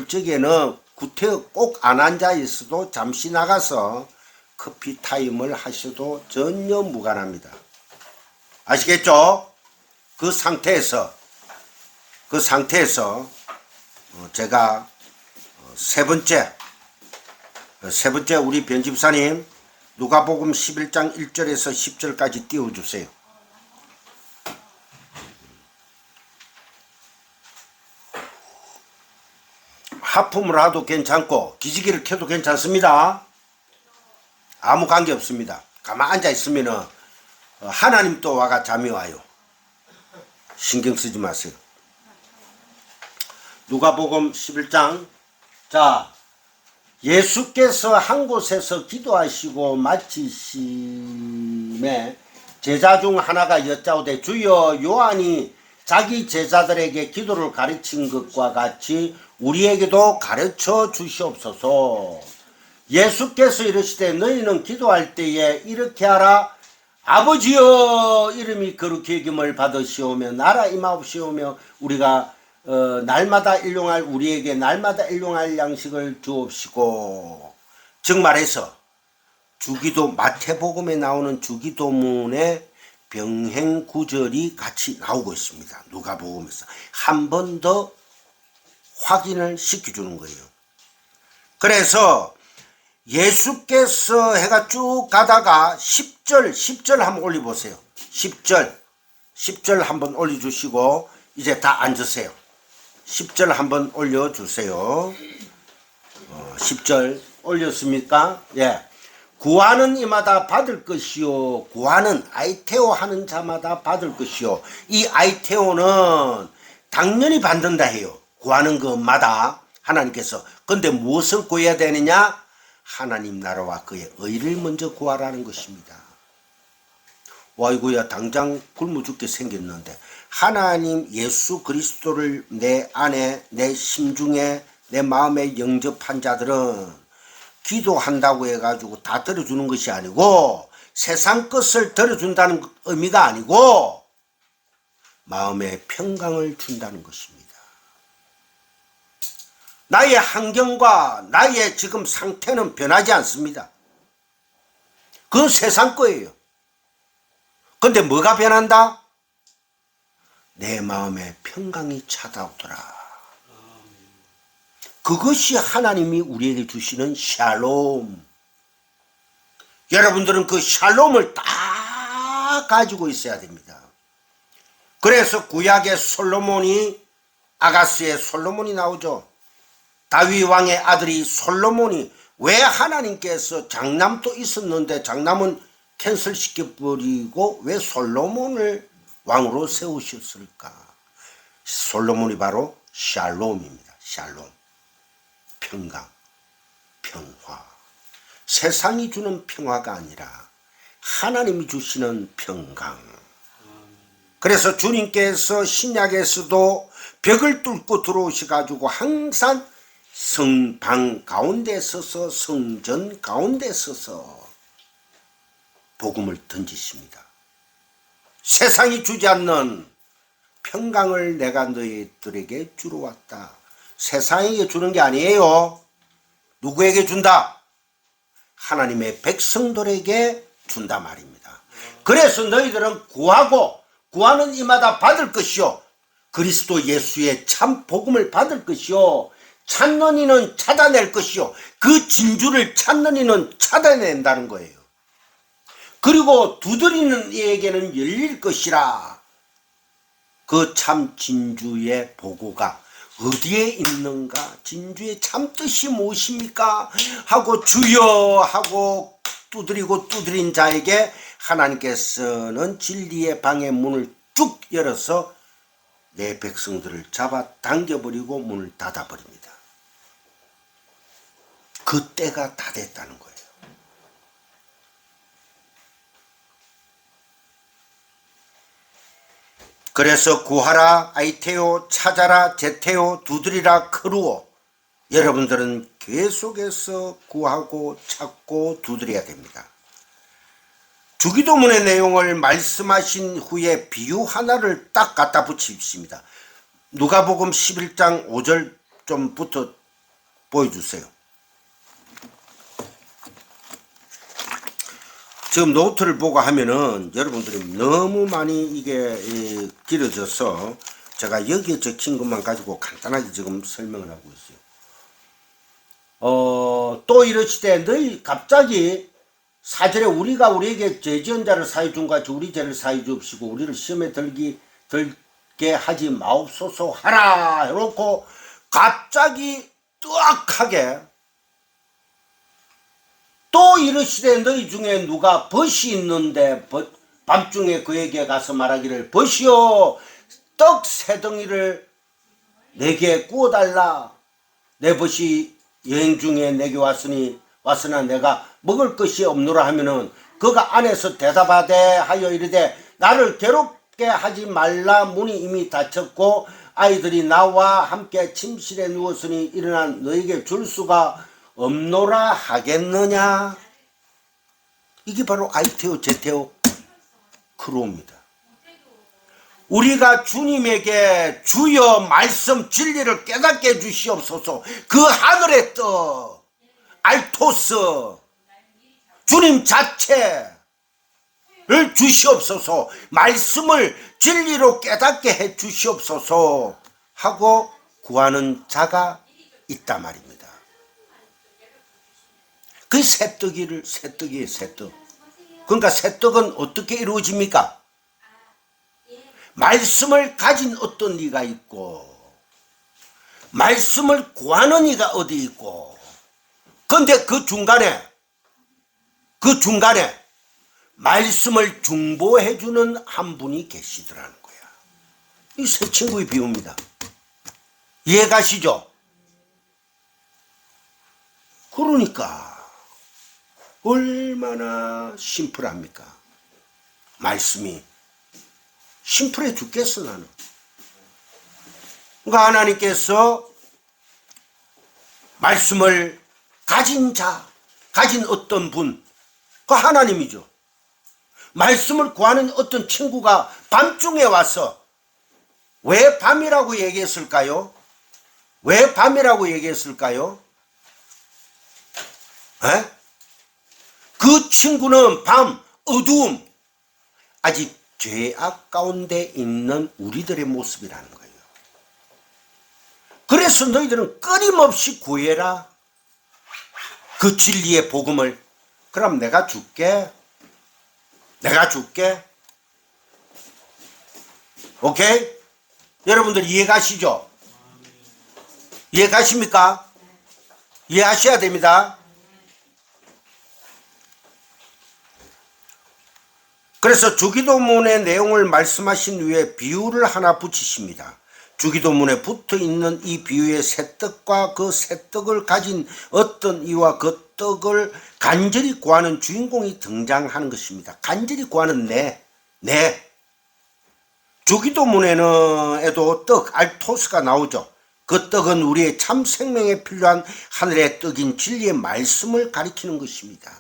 적에는 구태 꼭 안 앉아 있어도 잠시 나가서 커피 타임을 하셔도 전혀 무관합니다. 아시겠죠? 그 상태에서 제가 세 번째 우리 변집사님 누가복음 11장 1절에서 10절까지 띄워주세요. 하품을 하도 괜찮고 기지개를 켜도 괜찮습니다. 아무 관계 없습니다. 가만 앉아 있으면 하나님 또 와가 잠이 와요. 신경 쓰지 마세요. 누가복음 11장. 자, 예수께서 한 곳에서 기도하시고 마치심에 제자 중 하나가 여짜오되 주여 요한이 자기 제자들에게 기도를 가르친 것과 같이 우리에게도 가르쳐 주시옵소서. 예수께서 이르시되 너희는 기도할 때에 이렇게 하라. 아버지여 이름이 거룩히 여김을 받으시오며 나라 임하옵시오며 우리가 날마다 일용할 우리에게 날마다 일용할 양식을 주옵시고. 즉 말해서 주기도 마태복음에 나오는 주기도문에 병행 구절이 같이 나오고 있습니다. 누가복음에서 한 번 더 확인을 시켜주는 거예요. 그래서 예수께서 해가 쭉 가다가 10절 한번 올려보세요. 10절 한번 올려주시고 이제 다 앉으세요. 10절 한번 올려주세요. 10절 올렸습니까? 예. 구하는 이마다 받을 것이요. 구하는 아이테오 하는 자마다 받을 것이요. 이 아이테오는 당연히 받는다 해요. 구하는 것마다 하나님께서. 근데 무엇을 구해야 되느냐? 하나님 나라와 그의 의를 먼저 구하라는 것입니다. 와이고야 당장 굶어 죽게 생겼는데 하나님 예수 그리스도를 내 안에 내 심중에 내 마음에 영접한 자들은 기도한다고 해가지고 다 들어주는 것이 아니고 세상 것을 들어준다는 의미가 아니고 마음의 평강을 준다는 것입니다. 나의 환경과 나의 지금 상태는 변하지 않습니다. 그건 세상 거예요. 근데 뭐가 변한다? 내 마음에 평강이 찾아오더라. 그것이 하나님이 우리에게 주시는 샬롬. 여러분들은 그 샬롬을 다 가지고 있어야 됩니다. 그래서 구약의 솔로몬이, 아가스의 솔로몬이 나오죠. 다윗 왕의 아들이 솔로몬이, 왜 하나님께서 장남도 있었는데 장남은 캔슬시켜버리고 왜 솔로몬을 왕으로 세우셨을까? 솔로몬이 바로 샬롬입니다. 샬롬. 평강, 평화. 세상이 주는 평화가 아니라 하나님이 주시는 평강. 그래서 주님께서 신약에서도 벽을 뚫고 들어오셔가지고 항상 성방 가운데 서서, 성전 가운데 서서 복음을 던지십니다. 세상이 주지 않는 평강을 내가 너희들에게 주러 왔다. 세상에게 주는 게 아니에요. 누구에게 준다? 하나님의 백성들에게 준다 말입니다. 그래서 너희들은 구하고 구하는 이마다 받을 것이요, 그리스도 예수의 참 복음을 받을 것이요, 찾는 이는 찾아낼 것이요, 그 진주를 찾는 이는 찾아낸다는 거예요. 그리고 두드리는 이에게는 열릴 것이라. 그 참 진주의 보고가 어디에 있는가? 진주의 참뜻이 무엇입니까? 하고 주여 하고 두드린 자에게 하나님께서는 진리의 방의 문을 쭉 열어서 내 백성들을 잡아 당겨버리고 문을 닫아버립니다. 그 때가 다 됐다는 거예요. 그래서 구하라 아이테오, 찾아라 제테오, 두드리라 크루오. 여러분들은 계속해서 구하고 찾고 두드려야 됩니다. 주기도문의 내용을 말씀하신 후에 비유 하나를 딱 갖다 붙이십니다. 누가복음 11장 5절 좀부터 보여주세요. 지금 노트를 보고 하면은 여러분들이 너무 많이 이게 길어져서 제가 여기에 적힌 것만 가지고 간단하게 지금 설명을 하고 있어요. 또 이러시되 너희 갑자기 4절에 우리가 우리에게 죄 지은 자를 사해 준 같이 우리 죄를 사해 주옵시고 우리를 시험에 들게 하지 마옵소서 하라 해놓고 갑자기 뜨악하게 또 이르시되 너희 중에 누가 벗이 있는데 밤중에 그에게 가서 말하기를 벗이여 떡 세 덩이를 내게 구워달라. 내 벗이 여행 중에 내게 왔으나 내가 먹을 것이 없노라 하면은 그가 안에서 대답하되 하여 이르되 나를 괴롭게 하지 말라. 문이 이미 닫혔고 아이들이 나와 함께 침실에 누웠으니 일어나 너에게 줄 수가 없노라 하겠느냐. 이게 바로 아이테오 제테오 크루입니다. 우리가 주님에게 주여 말씀 진리를 깨닫게 해주시옵소서. 그 하늘의 떡 알토스 주님 자체를 주시옵소서. 말씀을 진리로 깨닫게 해 주시옵소서 하고 구하는 자가 있단 말입니다. 그 새떡이에요, 새떡. 그러니까 새떡은 어떻게 이루어집니까? 말씀을 가진 어떤 이가 있고 말씀을 구하는 이가 어디 있고, 그런데 그 중간에 말씀을 중보해 주는 한 분이 계시더라는 거야. 이 새 친구의 비유입니다. 이해 가시죠? 그러니까 얼마나 심플합니까? 말씀이 심플해 죽겠어 나는. 그러니까 하나님께서 말씀을 가진 자, 가진 어떤 분, 그 하나님이죠. 말씀을 구하는 어떤 친구가 밤중에 와서, 왜 밤이라고 얘기했을까요? 왜 밤이라고 얘기했을까요? 에? 그 친구는 밤, 어두움, 아직 죄악 가운데 있는 우리들의 모습이라는 거예요. 그래서 너희들은 끊임없이 구해라. 그 진리의 복음을. 그럼 내가 줄게. 내가 줄게. 오케이? 여러분들 이해가시죠? 이해가십니까? 이해하셔야 됩니다. 그래서 주기도문의 내용을 말씀하신 후에 비유를 하나 붙이십니다. 주기도문에 붙어있는 이 비유의 새떡과 그 새떡을 가진 어떤 이와 그 떡을 간절히 구하는 주인공이 등장하는 것입니다. 간절히 구하는 내. 주기도문에도 떡, 알토스가 나오죠. 그 떡은 우리의 참 생명에 필요한 하늘의 떡인 진리의 말씀을 가리키는 것입니다.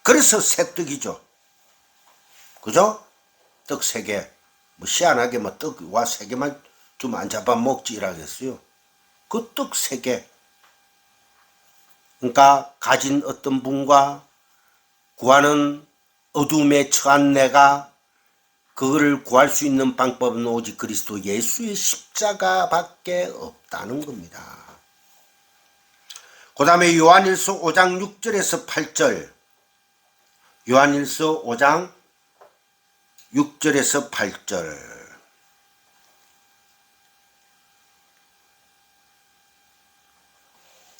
그래서 새떡이죠. 그죠? 떡 3개. 뭐 희한하게 뭐 떡과 3개만 좀 안 잡아먹지 이라겠어요. 그 떡 3개. 그러니까 가진 어떤 분과 구하는 어둠에 처한 내가 그거를 구할 수 있는 방법은 오직 그리스도 예수의 십자가밖에 없다는 겁니다. 그 다음에 요한일서 5장 6절에서 8절. 요한일서 5장 6절에서 8절.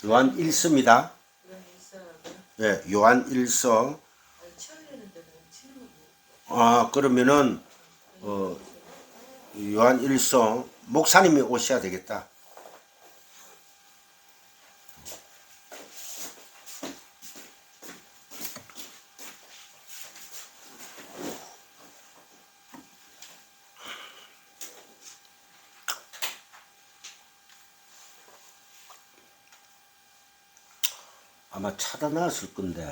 요한 1서입니다. 네, 요한 1서. 그러면은 요한 1서 목사님이 오셔야 되겠다. 아마 차단했을 건데.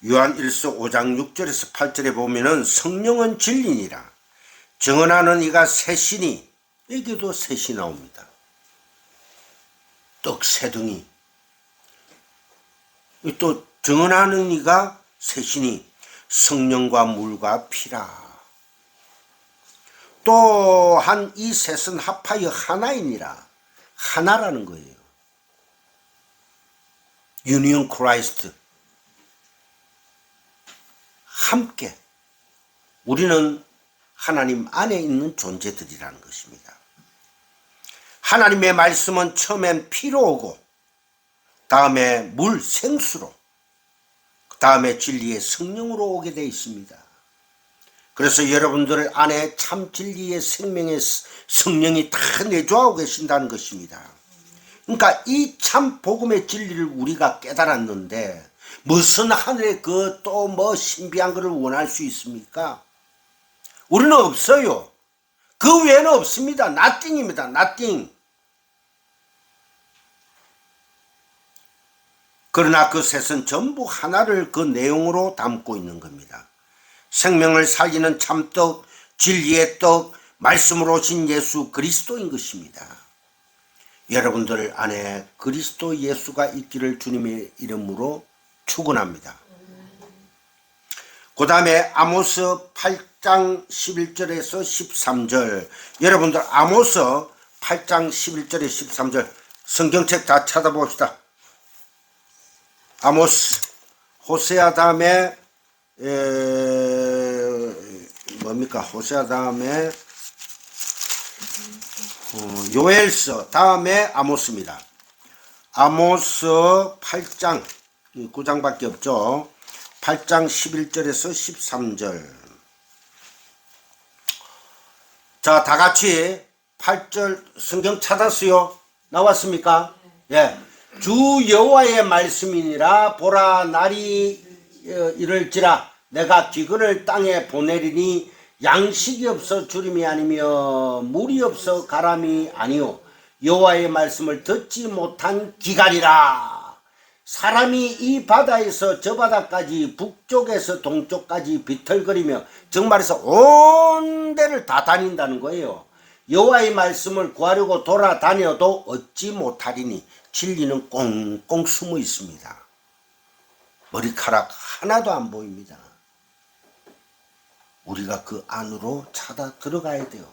요한 1서 5장 6절에서 8절에 보면은 성령은 진리니라. 증언하는 이가 셋이니, 여기도 셋이 나옵니다. 떡 3덩이. 또 증언하는 이가 셋이니 성령과 물과 피라. 또한 이 셋은 합하여 하나이니라. 하나라는 거예요. 유니온 크라이스트. 함께. 우리는 하나님 안에 있는 존재들이라는 것입니다. 하나님의 말씀은 처음엔 피로 오고, 다음에 물, 생수로, 그 다음에 진리의 성령으로 오게 되어 있습니다. 그래서 여러분들 안에 참 진리의 생명의 성령이 다 내주하고 계신다는 것입니다. 그러니까 이 참 복음의 진리를 우리가 깨달았는데 무슨 하늘에 그 또 뭐 신비한 것을 원할 수 있습니까? 우리는 없어요. 그 외에는 없습니다. nothing입니다. nothing. 그러나 그 셋은 전부 하나를 그 내용으로 담고 있는 겁니다. 생명을 살리는 참떡, 진리의 떡, 말씀으로 오신 예수 그리스도인 것입니다. 여러분들 안에 그리스도 예수가 있기를 주님의 이름으로 축원합니다. 그 다음에 아모스 8장 11절에서 13절. 여러분들 아모스 8장 11절에 13절 성경책 다 찾아봅시다. 아모스, 호세아 다음에 뭡니까? 호세아 다음에 요엘서 다음에 아모스입니다. 아모스 8장 9장밖에 없죠. 8장 11절에서 13절. 자, 다 같이 8절 성경 찾았어요? 나왔습니까? 예. 주 여호와의 말씀이니라. 보라, 날이 이를지라 내가 기근을 땅에 보내리니 양식이 없어 주림이 아니며 물이 없어 가람이 아니요 여호와의 말씀을 듣지 못한 기갈이라. 사람이 이 바다에서 저 바다까지 북쪽에서 동쪽까지 비틀거리며 정말해서 온 데를 다 다닌다는 거예요. 여호와의 말씀을 구하려고 돌아다녀도 얻지 못하리니 진리는 꽁꽁 숨어 있습니다. 머리카락 하나도 안 보입니다. 우리가 그 안으로 찾아 들어가야 돼요.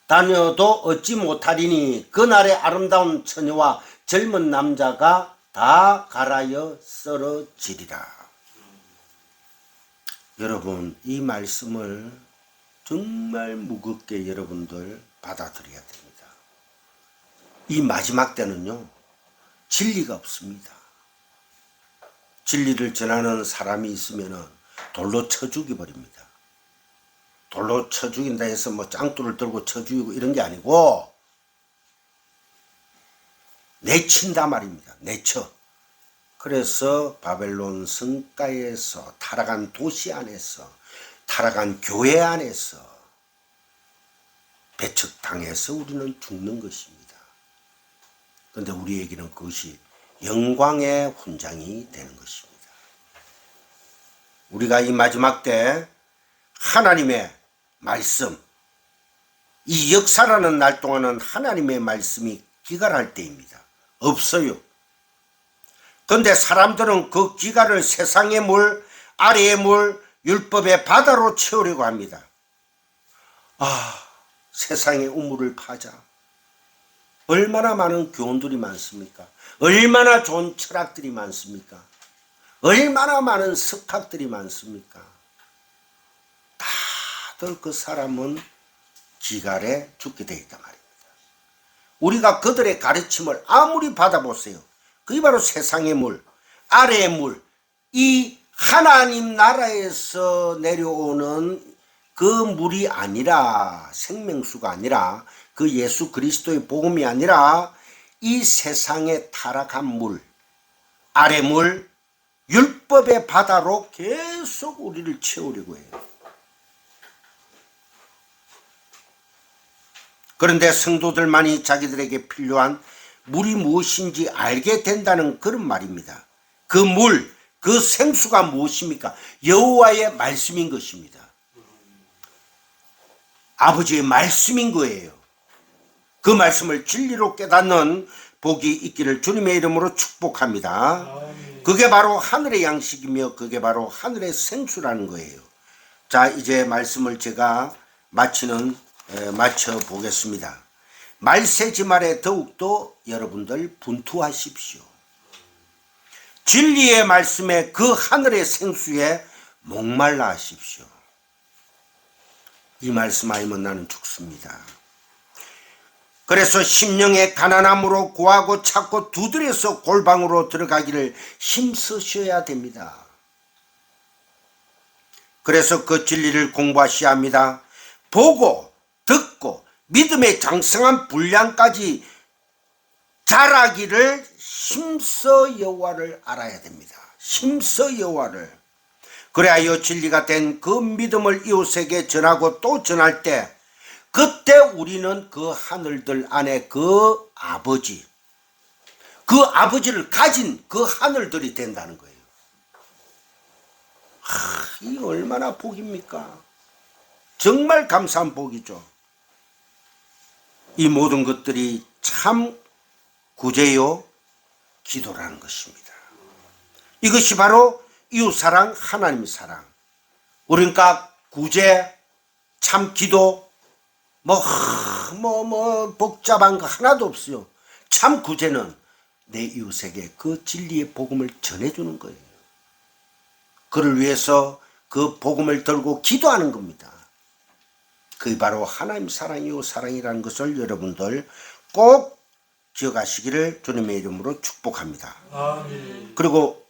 다녀도 얻지 못하리니 그날의 아름다운 처녀와 젊은 남자가 다 갈아여 썰어지리라. 여러분, 이 말씀을 정말 무겁게 여러분들 받아들여야 됩니다. 이 마지막 때는요, 진리가 없습니다. 진리를 전하는 사람이 있으면 돌로 쳐 죽여버립니다. 돌로 쳐 죽인다 해서 뭐 짱돌을 들고 쳐 죽이고 이런 게 아니고 내친다 말입니다. 내쳐. 그래서 바벨론 성가에서 타락한 도시 안에서 타락한 교회 안에서 배척당해서 우리는 죽는 것입니다. 그런데 우리에게는 그것이 영광의 훈장이 되는 것입니다. 우리가 이 마지막 때 하나님의 말씀, 이 역사라는 날 동안은 하나님의 말씀이 기갈할 때입니다. 없어요. 그런데 사람들은 그 기갈을 세상의 물, 아래의 물, 율법의 바다로 채우려고 합니다. 세상의 우물을 파자. 얼마나 많은 교훈들이 많습니까? 얼마나 좋은 철학들이 많습니까? 얼마나 많은 석학들이 많습니까? 다들 그 사람은 기갈에 죽게 되어 있단 말입니다. 우리가 그들의 가르침을 아무리 받아보세요. 그게 바로 세상의 물, 아래의 물, 이 하나님 나라에서 내려오는 그 물이 아니라, 생명수가 아니라, 그 예수 그리스도의 복음이 아니라 이 세상의 타락한 물, 아래 물, 율법의 바다로 계속 우리를 채우려고 해요. 그런데 성도들만이 자기들에게 필요한 물이 무엇인지 알게 된다는 그런 말입니다. 그 물, 그 생수가 무엇입니까? 여호와의 말씀인 것입니다. 아버지의 말씀인 거예요. 그 말씀을 진리로 깨닫는 복이 있기를 주님의 이름으로 축복합니다. 그게 바로 하늘의 양식이며 그게 바로 하늘의 생수라는 거예요. 자, 이제 말씀을 제가 마쳐 보겠습니다. 말세지 말에 더욱더 여러분들 분투하십시오. 진리의 말씀에 그 하늘의 생수에 목말라 하십시오. 이 말씀 아니면 나는 죽습니다. 그래서 심령의 가난함으로 구하고 찾고 두드려서 골방으로 들어가기를 힘쓰셔야 됩니다. 그래서 그 진리를 공부하셔야 합니다. 보고 듣고 믿음의 장성한 분량까지 자라기를 힘써 여호와를 알아야 됩니다. 힘써 여호와를. 그래야 진리가 된 그 믿음을 이웃에게 전하고 또 전할 때 그때 우리는 그 하늘들 안에 그 아버지를 가진 그 하늘들이 된다는 거예요. 이 얼마나 복입니까? 정말 감사한 복이죠. 이 모든 것들이 참 구제요 기도라는 것입니다. 이것이 바로 이웃사랑, 하나님 사랑. 그러니까 구제, 참 기도, 복잡한 거 하나도 없어요. 참 구제는 내 이웃에게 그 진리의 복음을 전해주는 거예요. 그를 위해서 그 복음을 들고 기도하는 겁니다. 그게 바로 하나님 사랑이요 사랑이라는 것을 여러분들 꼭 기억하시기를 주님의 이름으로 축복합니다. 아멘. 그리고